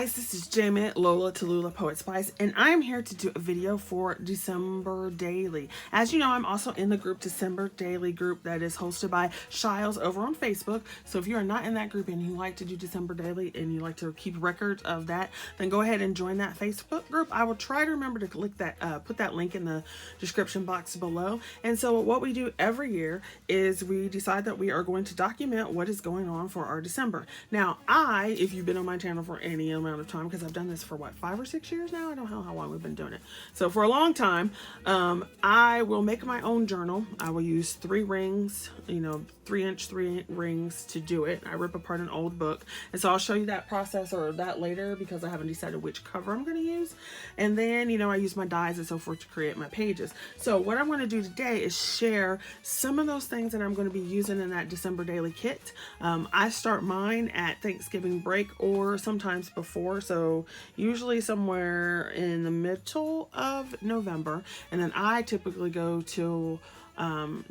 guys, this is Jamie Lola Tallulah Poet Spice, and I am here to do a video for December Daily. As you know, I'm also in the group December Daily group that is hosted by Shiles over on Facebook. So if you are not in that group and you like to do December Daily and you like to keep records of that, then go ahead and join that Facebook group. I will try to remember to click that, put that link in the description box below. And so what we do every year is we decide that we are going to document what is going on for our December. Now, if you've been on my channel for any amount of time, because I've done this for what, 5 or 6 years now? I don't know how long we've been doing it. So for a long time, I will make my own journal. I will use 3 rings, 3-inch 3 rings to do it. I rip apart an old book. And so I'll show you that process or that later because I haven't decided which cover I'm going to use. And then, I use my dies and so forth to create my pages. So what I'm going to do today is share some of those things that I'm going to be using in that December Daily kit. I start mine at Thanksgiving break or sometimes before. So usually somewhere in the middle of November. And then I typically go till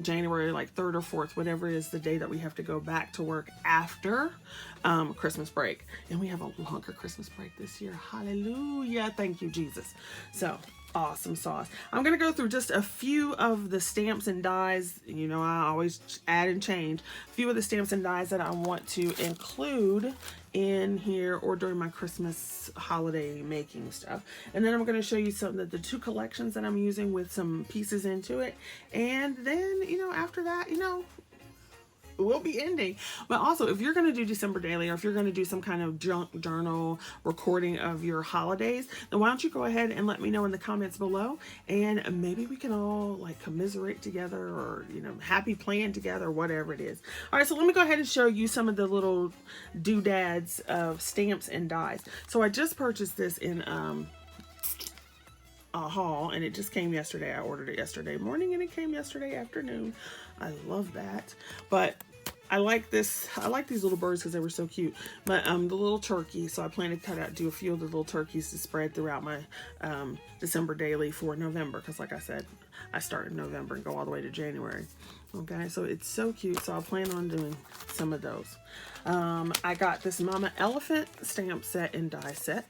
January like 3rd or 4th, whatever is the day that we have to go back to work after Christmas break. And we have a longer Christmas break this year. Hallelujah. Thank you, Jesus. So awesome sauce. I'm going to go through just a few of the stamps and dies. I always add and change a few of the stamps and dies that I want to include in here or during my Christmas holiday making stuff. And then I'm going to show you some of the 2 collections that I'm using with some pieces into it. And then, after that, we'll be ending. But also, if you're going to do December Daily or if you're going to do some kind of junk journal recording of your holidays, then why don't you go ahead and let me know in the comments below, and maybe we can all like commiserate together or happy plan together, whatever it is. All right, so let me go ahead and show you some of the little doodads of stamps and dies. So I just purchased this in a haul, and it just came yesterday. I ordered it yesterday morning and it came yesterday afternoon. I love that. But I like these little birds because they were so cute. But the little turkey, so I plan to do a few of the little turkeys to spread throughout my December Daily for November, because like I said, I start in November and go all the way to January. Okay, so it's so cute, so I'll plan on doing some of those. I got this Mama Elephant stamp set and die set.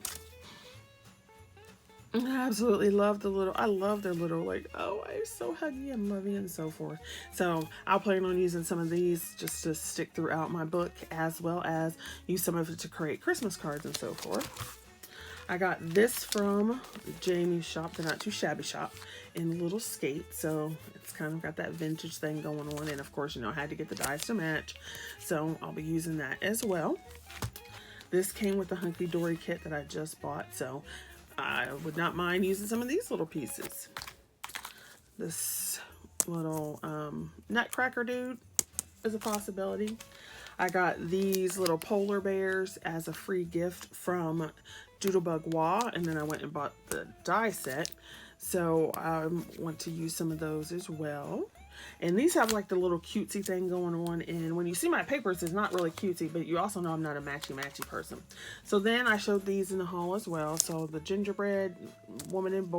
I absolutely love I love their little, like, oh, I'm so huggy and lovey and so forth. So I'll plan on using some of these just to stick throughout my book, as well as use some of it to create Christmas cards and so forth. I got this from Jamie's shop, the Not Too Shabby shop, in Little Skate. So it's kind of got that vintage thing going on. And of course, I had to get the dies to match. So I'll be using that as well. This came with the Hunky Dory kit that I just bought. So I would not mind using some of these little pieces. This little nutcracker dude is a possibility. I got these little polar bears as a free gift from Doodlebug Wah, and then I went and bought the die set. So I want to use some of those as well. And these have like the little cutesy thing going on. And when you see my papers, it's not really cutesy, but you also know I'm not a matchy-matchy person. So then I showed these in the haul as well. So the gingerbread woman and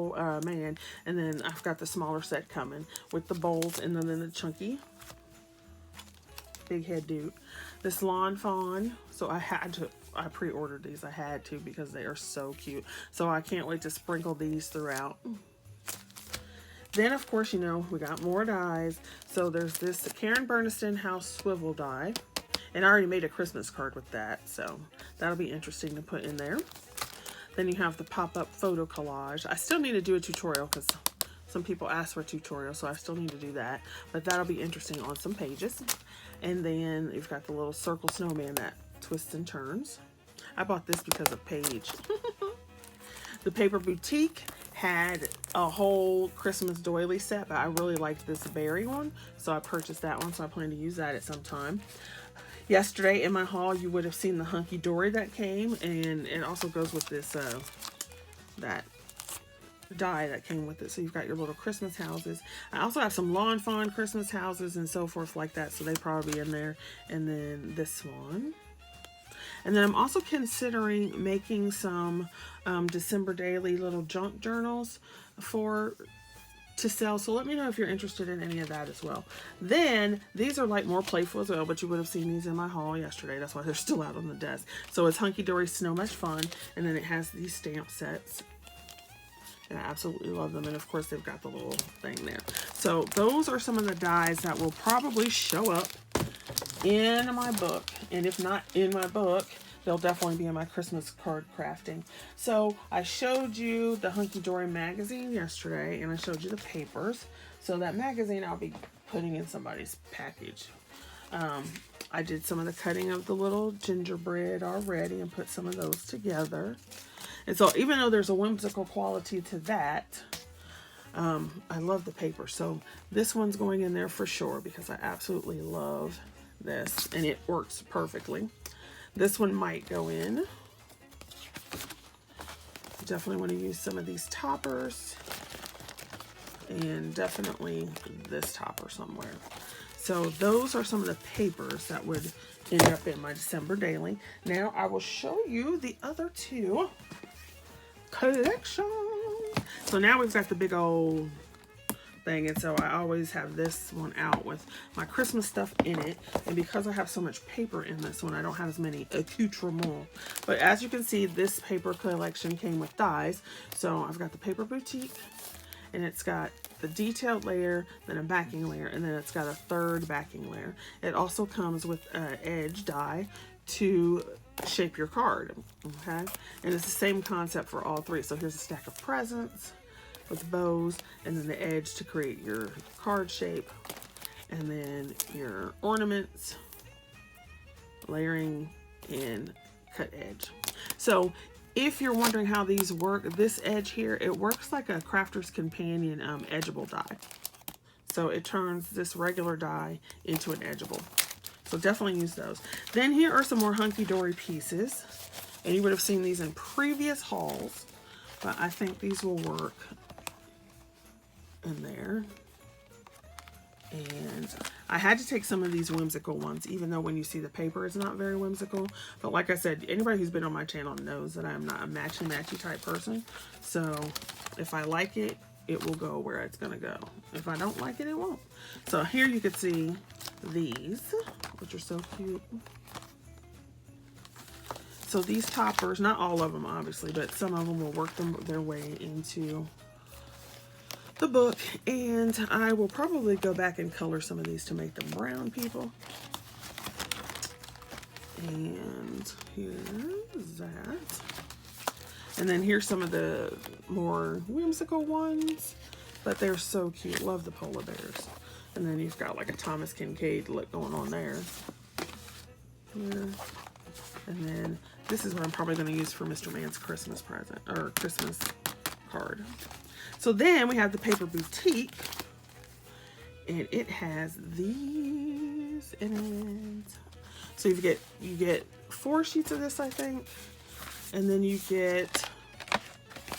man. And then I've got the smaller set coming with the bowls and then the chunky big head dude. This lawn fawn. So I pre-ordered these. I had to because they are so cute. So I can't wait to sprinkle these throughout. Then, of course, we got more dies. So there's this Karen Burniston House Swivel die. And I already made a Christmas card with that. So that'll be interesting to put in there. Then you have the pop-up photo collage. I still need to do a tutorial because some people ask for a tutorial. So I still need to do that. But that'll be interesting on some pages. And then you've got the little circle snowman that twists and turns. I bought this because of Paige. The Paper Boutique had a whole Christmas doily set, but I really liked this berry one, so I purchased that one, so I plan to use that at some time. Yesterday in my haul, you would have seen the Hunky Dory that came, and it also goes with this, that die that came with it. So you've got your little Christmas houses. I also have some lawn fawn Christmas houses and so forth like that, so they probably in there. And then this one. And then I'm also considering making some December Daily little junk journals to sell. So let me know if you're interested in any of that as well. Then these are like more playful as well, but you would have seen these in my haul yesterday. That's why they're still out on the desk. So it's Hunky Dory Snow Mesh Fun, and then it has these stamp sets. And I absolutely love them. And of course they've got the little thing there. So those are some of the dies that will probably show up in my book. And if not in my book, they'll definitely be in my Christmas card crafting. So I showed you the Hunky Dory magazine yesterday, and I showed you the papers. So that magazine I'll be putting in somebody's package. I did some of the cutting of the little gingerbread already and put some of those together. And so even though there's a whimsical quality to that, I love the paper. So this one's going in there for sure because I absolutely love this and it works perfectly. This one might go in. Definitely want to use some of these toppers. And definitely this topper somewhere. So those are some of the papers that would end up in my December daily. Now I will show you the other two collections. So now we've got the big old thing, and so I always have this one out with my Christmas stuff in it. And because I have so much paper in this one, I don't have as many accoutrements. But as you can see, this paper collection came with dies. So I've got the Paper Boutique, and it's got the detailed layer, then a backing layer, and then it's got a third backing layer. It also comes with an edge die to shape your card, okay? And it's the same concept for all three. So here's a stack of presents with bows, and then the edge to create your card shape, and then your ornaments, layering, and cut edge. So if you're wondering how these work, this edge here, it works like a Crafter's Companion edgeable die. So it turns this regular die into an edgeable. So definitely use those. Then here are some more Hunky Dory pieces. And you would have seen these in previous hauls, but I think these will work in there. And I had to take some of these whimsical ones, even though when you see the paper, it's not very whimsical. But like I said, anybody who's been on my channel knows that I'm not a matchy-matchy type person. So if I like it, it will go where it's going to go. If I don't like it, it won't. So here you can see these, which are so cute. So these toppers, not all of them obviously, but some of them will work their way into the book, and I will probably go back and color some of these to make them brown people. And here's that. And then here's some of the more whimsical ones, but they're so cute. Love the polar bears. And then you've got like a Thomas Kincaid look going on there. Here. And then this is what I'm probably going to use for Mr. Man's Christmas present, or Christmas card. So then we have the Paper Boutique, and it has these in it. So you get 4 sheets of this, I think, and then you get,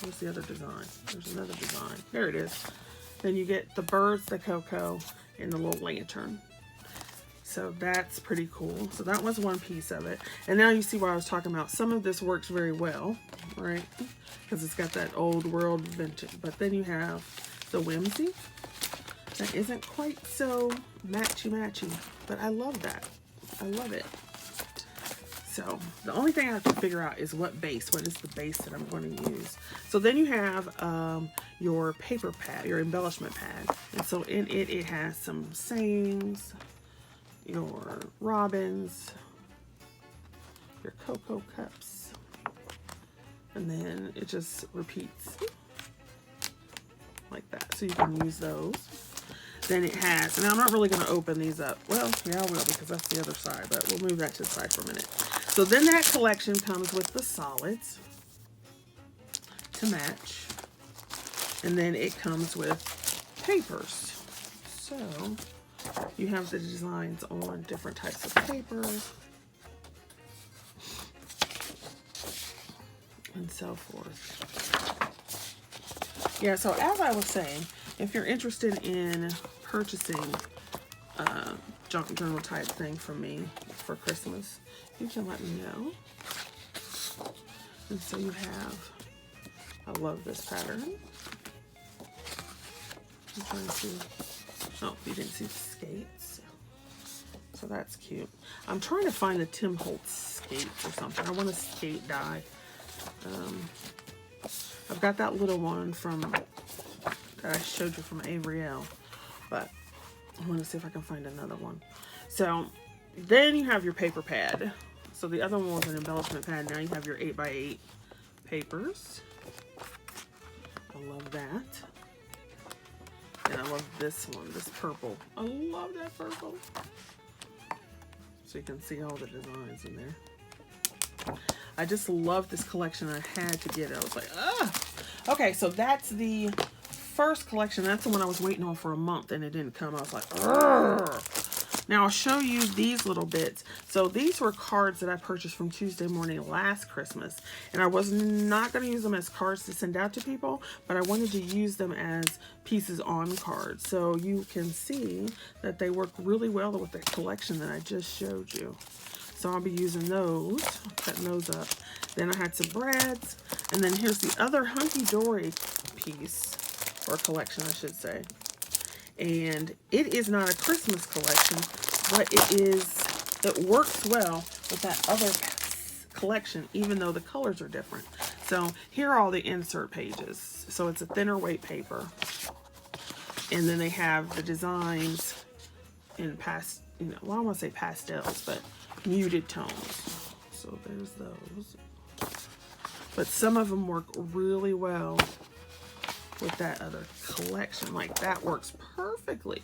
what's the other design? There's another design. There it is. Then you get the birds, the cocoa, and the little lantern. So that's pretty cool. So that was one piece of it. And now you see what I was talking about. Some of this works very well, right? Because it's got that old world vintage. But then you have the whimsy. That isn't quite so matchy-matchy. But I love that. I love it. So the only thing I have to figure out is what is the base that I'm going to use. So then you have your paper pad, your embellishment pad. And so in it, it has some sayings, your robins, your cocoa cups, and then it just repeats like that. So you can use those. Then it has, and I'm not really going to open these up. Well, yeah, I will, because that's the other side, but we'll move that to the side for a minute. So then that collection comes with the solids to match, and then it comes with papers. So you have the designs on different types of paper and so forth. Yeah, so as I was saying, if you're interested in purchasing a junk journal type thing from me for Christmas, you can let me know. And so you have, I love this pattern. I'm trying to see. Oh, you didn't see the skates. So that's cute. I'm trying to find the Tim Holtz skates or something. I want a skate die. I've got that little one from that I showed you from Avriel, but I want to see if I can find another one. So then you have your paper pad. So the other one was an embellishment pad. Now you have your 8x8 papers. I love that. And I love this one, this purple. I love that purple. So you can see all the designs in there. I just love this collection. I had to get it. I was like, ah. Okay, so that's the first collection. That's the one I was waiting on for a month and it didn't come. I was like, urgh. Now I'll show you these little bits. So these were cards that I purchased from Tuesday Morning last Christmas. And I was not going to use them as cards to send out to people, but I wanted to use them as pieces on cards. So you can see that they work really well with the collection that I just showed you. So I'll be using those, cutting those up. Then I had some brads. And then here's the other Hunky Dory piece, or collection I should say. And it is not a Christmas collection, but it works well with that other collection, even though the colors are different. So here are all the insert pages. So it's a thinner weight paper. And then they have the designs in well, I want to say pastels, but muted tones. So there's those. But some of them work really well with that other collection. Like that works perfectly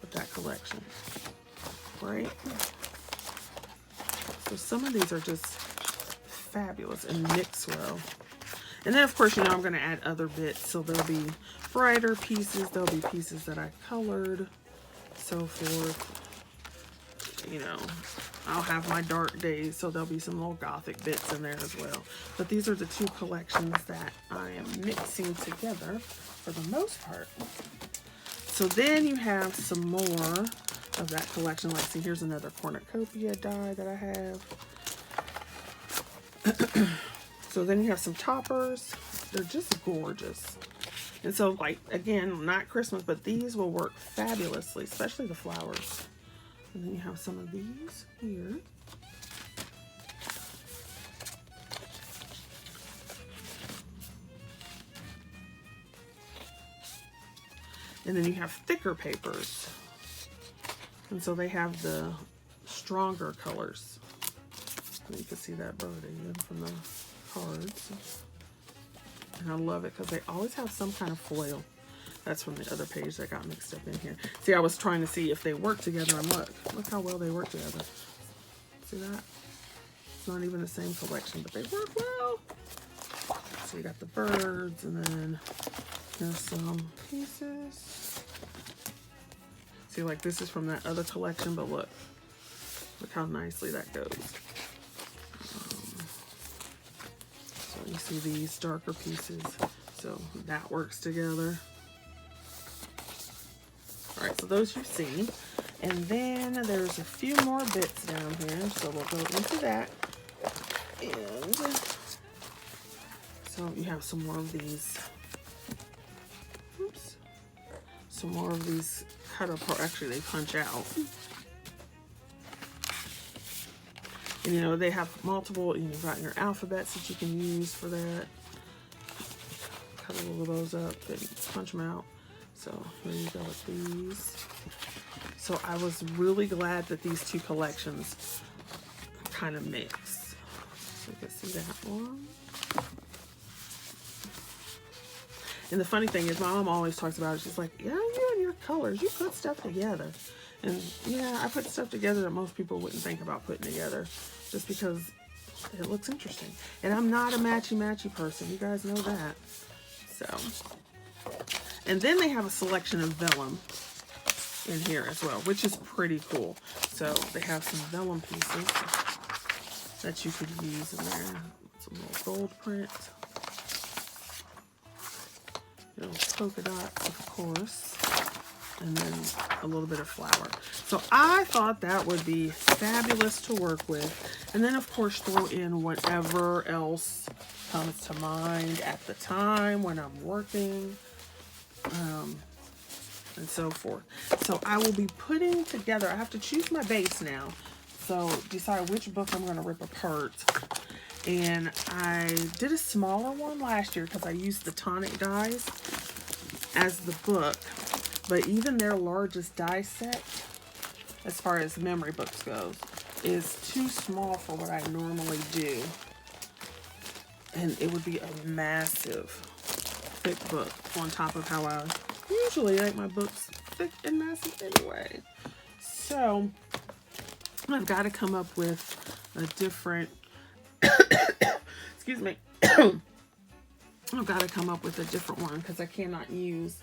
with that collection, right? So some of these are just fabulous and mix well. And then of course, you know, I'm going to add other bits. So there'll be brighter pieces. There'll be pieces that I colored, so forth. You know, I'll have my dark days, so there'll be some little gothic bits in there as well. But these are the two collections that I am mixing together for the most part. So then you have some more of that collection. Like, see, here's another cornucopia die that I have. So then you have some toppers. They're just gorgeous. And so, like, again, not Christmas, but these will work fabulously, especially the flowers. And then you have some of these here. And then you have thicker papers. And so they have the stronger colors. And you can see that bird again from the cards. And I love it because they always have some kind of foil. That's from the other page that got mixed up in here. See, I was trying to see if they work together, and look how well they work together. See that? It's not even the same collection, but they work well. So you got the birds, and then there's some pieces. See, like this is from that other collection, but look how nicely that goes. So you see these darker pieces, so that works together. All right, so those you've seen. And then there's a few more bits down here, so we'll go into that. And so you have some more of these. Oops. Some more of these cut apart. Actually, they punch out. And you know, they have multiple, you've got your alphabets that you can use for that. Cut a little of those up and punch them out. So here you go with these. So I was really glad that these two collections kind of mix. So you can see that one. And the funny thing is, my mom always talks about it. She's like, yeah, you and your colors, you put stuff together. And yeah, I put stuff together that most people wouldn't think about putting together just because it looks interesting. And I'm not a matchy-matchy person. You guys know that. So... And then they have a selection of vellum in here as well, which is pretty cool. So they have some vellum pieces that you could use in there. Some little gold print. Little polka dots, of course. And then a little bit of flower. So I thought that would be fabulous to work with. And then, of course, throw in whatever else comes to mind at the time when I'm working. and so forth. So I will be putting together, I have to choose my base now. So decide which book I'm going to rip apart. And I did a smaller one last year because I used the tonic dies as the book. But even their largest die set, as far as memory books goes, is too small for what I normally do. And it would be a massive, thick book on top of how I usually like my books thick and massive anyway. So I've got to come up with a different, excuse me, I've got to come up with a different one because I cannot use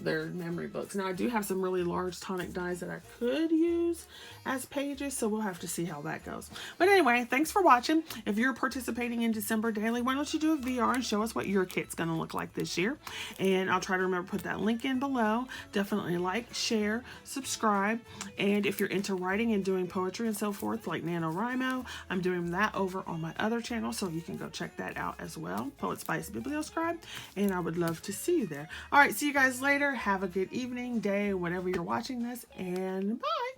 their memory books. Now I do have some really large tonic dies that I could use as pages, so we'll have to see how that goes. But anyway, thanks for watching. If you're participating in December Daily, why don't you do a VR and show us what your kit's going to look like this year? And I'll try to remember to put that link in below. Definitely like, share, subscribe, and if you're into writing and doing poetry and so forth, like NaNoWriMo, I'm doing that over on my other channel, so you can go check that out as well, Poet Spice Biblioscribe, and I would love to see you there. All right, see you guys later. Have a good evening, day, whenever you're watching this, and bye.